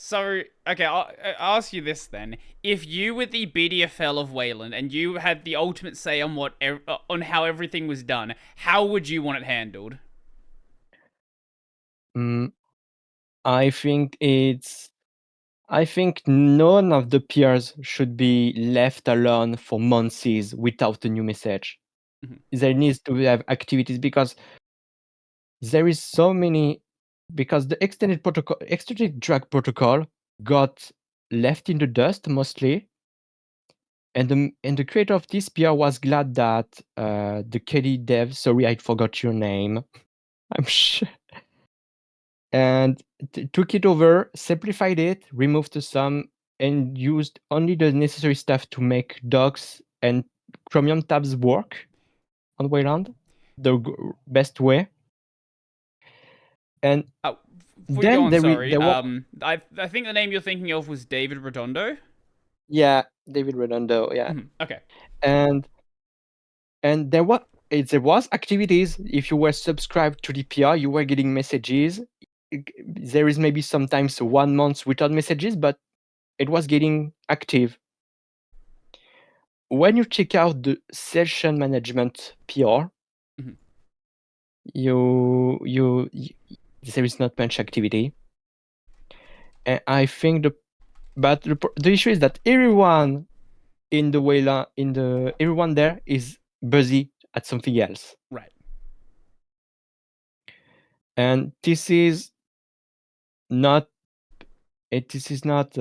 So, okay, I'll ask you this then. If you were the BDFL of Wayland and you had the ultimate say on on how everything was done, how would you want it handled? Mm, I think it's. I think none of the peers should be left alone for months without a new message. Mhm. There needs to have activities because there is so many because the extended drag protocol got left in the dust mostly, and the creator of this PR was glad that the KD dev, sorry I forgot your name, I'm sure, and took it over, simplified it, removed the sum, and used only the necessary stuff to make docs and Chromium tabs work on Wayland the best way. And Oh, before you go then on, sorry. there was I think the name you're thinking of was David Redondo. yeah, David Redondo, yeah, Okay. and there was activities. If you were subscribed to the PR, you were getting messages. There is maybe sometimes 1 month without messages, but it was getting active. When you check out the session management PR, Mhm. you there is not much activity. And I think the issue is that everyone in the Wayland everyone there is busy at something else. Right. And not this is not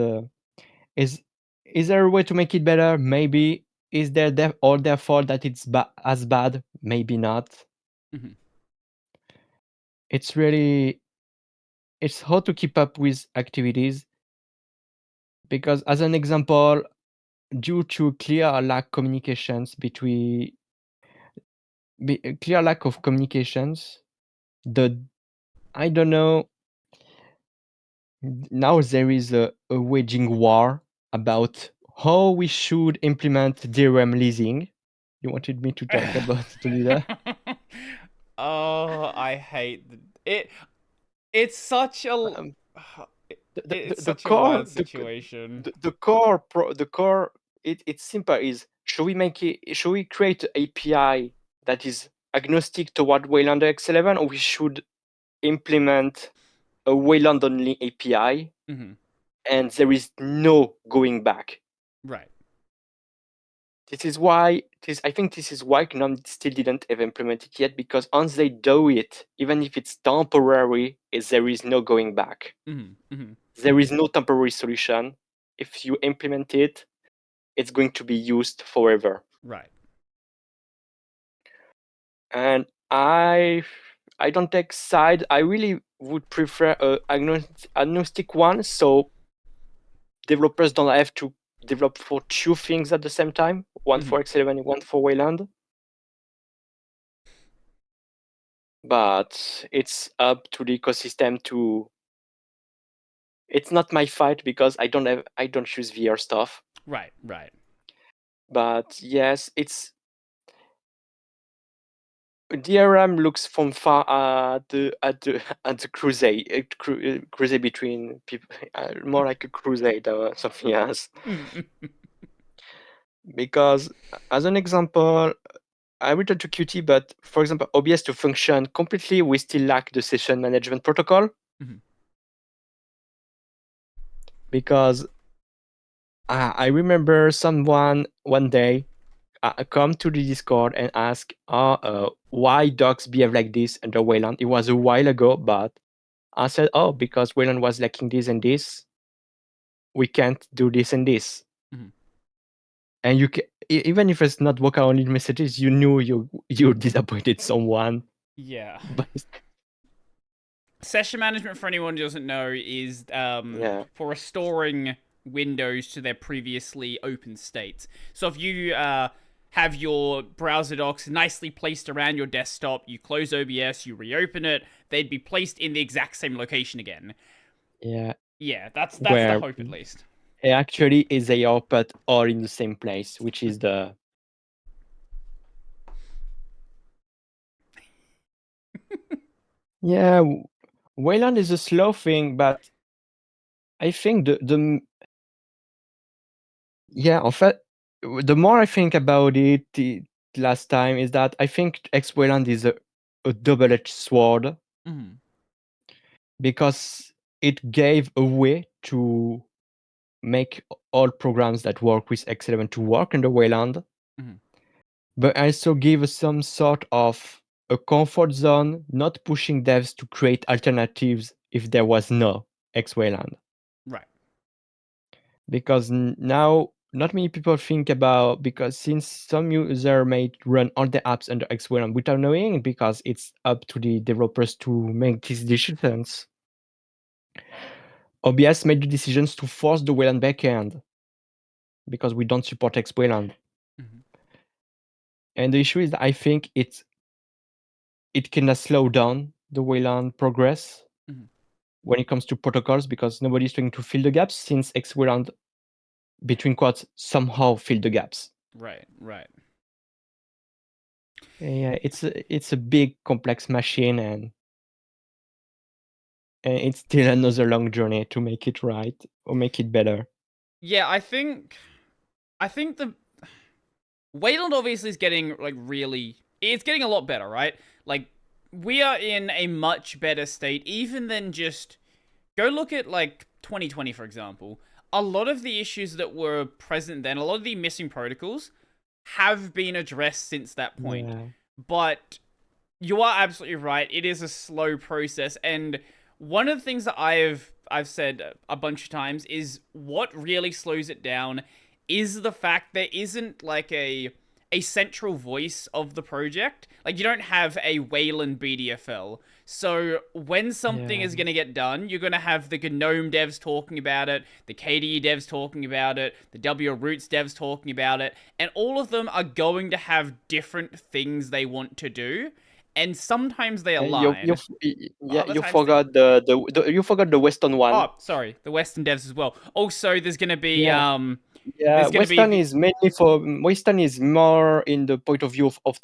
is is there a way to make it better? Maybe. Is there all their fault that it's as bad? Maybe not. Mhm. It's really it's hard to keep up with activities because, as an example, due to clear lack of communications, the I don't know. Now there is a waging war about how we should implement DRM leasing. You wanted me to talk about the leader? Oh, I hate it. It's such a Um, it's the such a core wild situation. the core it's simple is should we create an API that is agnostic toward Wayland X11, or we should implement a Wayland only API Hmm. and there is no going back. Right. I think this is why GNOME still didn't have implemented yet, because once they do it, even if it's temporary, there is no going back. Hmm. Hmm. There is no temporary solution. If you implement it, it's going to be used forever. Right. And I don't take side. I really would prefer a agnostic one, so developers don't have to develop for two things at the same time, one Hmm. for X11 and one for Wayland. But it's up to the ecosystem to. It's not my fight because I don't use VR stuff. Right. Right. But yes, it's DRM looks from far at the crusade between people, more like a crusade or something else. Because as an example, I return to Qt, but for example, OBS to function completely, we still lack the session management protocol. Mhm. Because I remember someone one day come to the Discord and ask why docs behave like this under Wayland. It was a while ago, but I said, oh, because Wayland was lacking this and this, we can't do this and this. Mhm. And even if it's not vocal only messages, you knew you disappointed someone. Yeah. But Session management, for anyone who doesn't know, is yeah, for restoring windows to their previously open state. So if you have your browser docs nicely placed around your desktop, you close OBS, you reopen it, they'd be placed in the exact same location again. yeah, Yeah, that's the where hope at least. actually is they are put all in the same place, which is the yeah. Wayland is a slow thing, but I think yeah, en fait, the more I think about it the last time is that I think X-Wayland is a double-edged sword Mm. because it gave a way to make all programs that work with X11 to work in the Wayland, Mm. but also give some sort of a comfort zone, not pushing devs to create alternatives if there was no X-Wayland. Right. Because now not many people think about, because since some user may run all the apps under X-Wayland without knowing, because it's up to the developers to make these decisions. OBS made the decisions to force the Wayland backend because we don't support X-Wayland. Mm. And the issue is that I think it can slow down the Wayland progress Mm. when it comes to protocols, because nobody's trying to fill the gaps, since X-Wayland, between quotes, somehow fill the gaps. Right. Right. Yeah, it's a big complex machine, and it's still another long journey to make it right or make it better. Yeah, I think the Wayland obviously is getting like really, it's getting a lot better, right? Like we are in a much better state even than just go look at like 2020 for example. A lot of the issues that were present then, a lot of the missing protocols have been addressed since that point. Yeah. But you are absolutely right. It is a slow process, and one of the things that I've said a bunch of times is what really slows it down is the fact there isn't like a central voice of the project. Like you don't have a Wayland BDFL. So when something Yeah. is going to get done, you're going to have the GNOME devs talking about it, the KDE devs talking about it, the W Roots devs talking about it, and all of them are going to have different things they want to do, and sometimes they align. Yeah, Other you times they forgot you forgot the Western one. Oh, sorry, the Western devs as well. Also, there's gonna be Yeah. Yeah, the Western is more in the point of view of of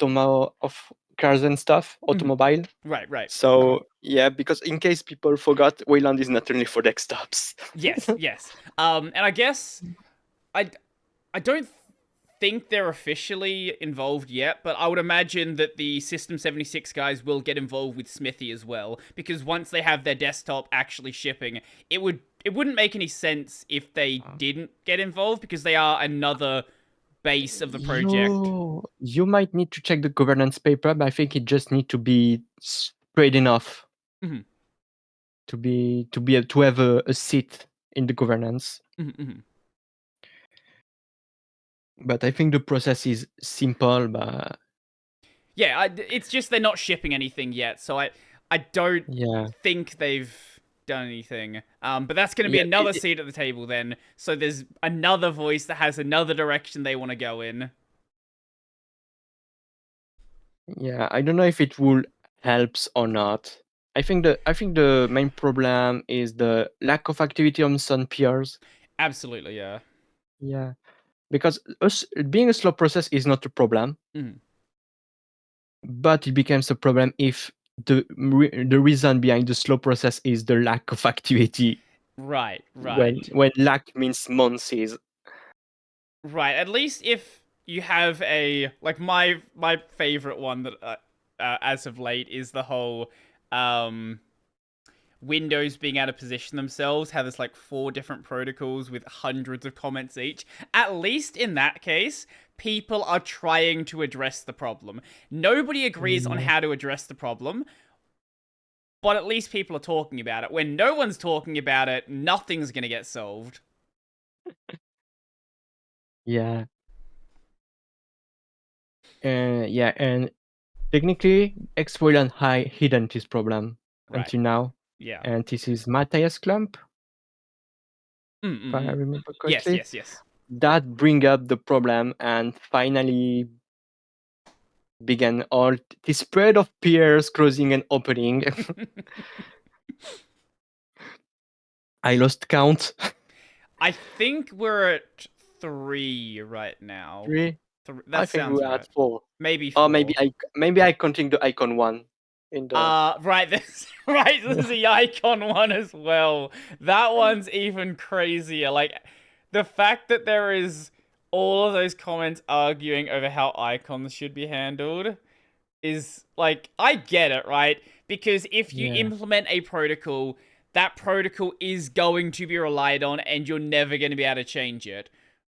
cars and stuff, automobile. right. So yeah, because in case people forgot, Wayland is not only for desktops. Yes. And I guess I I don't think they're officially involved yet, but I would imagine that the System 76 guys will get involved with Smithy as well, because once they have their desktop actually shipping, it wouldn't make any sense if they didn't get involved, because they are another base of the project. You might need to check the governance paper, but I think it just need to be straight enough Mhm. to have a seat in the governance. Mhm. But I think the process is simple, but Yeah, it's just they're not shipping anything yet, so I don't yeah. think they've done anything. But that's going to be Yeah, another seat at the table then. So there's another voice that has another direction they want to go in. yeah, I don't know if it will helps or not. I think the main problem is the lack of activity on some peers. Absolutely, yeah. Yeah, because being a slow process is not a problem, Mm. but it becomes a problem if the reason behind the slow process is the lack of activity. Right. When lack means months is. Right. At least if you have a like my favorite one that as of late is the whole um Windows being able to position themselves, how there's like 4 different protocols with hundreds of comments each. At least in that case, people are trying to address the problem. Nobody agrees on Yeah. how to address the problem, but at least people are talking about it. When no one's talking about it, nothing's gonna get solved. Yeah. Yeah, and technically, X-Wayland hidden this problem Right. until now, Yeah. and this is Matthias Klump, if I Mm-mm. remember Yes, correctly, yes. that bring up the problem and finally began all the spread of peers closing and opening. I lost count. I think we're at 3 right now. 3. That I think we sounds were at right. 4. Maybe Or 4. maybe I counting the icon one. in the Right, there's the icon one as well. That one's even crazier. Like, the fact that there is all of those comments arguing over how icons should be handled is, like, I get it, right? Because if you Yeah. implement a protocol, that protocol is going to be relied on and you're never going to be able to change it.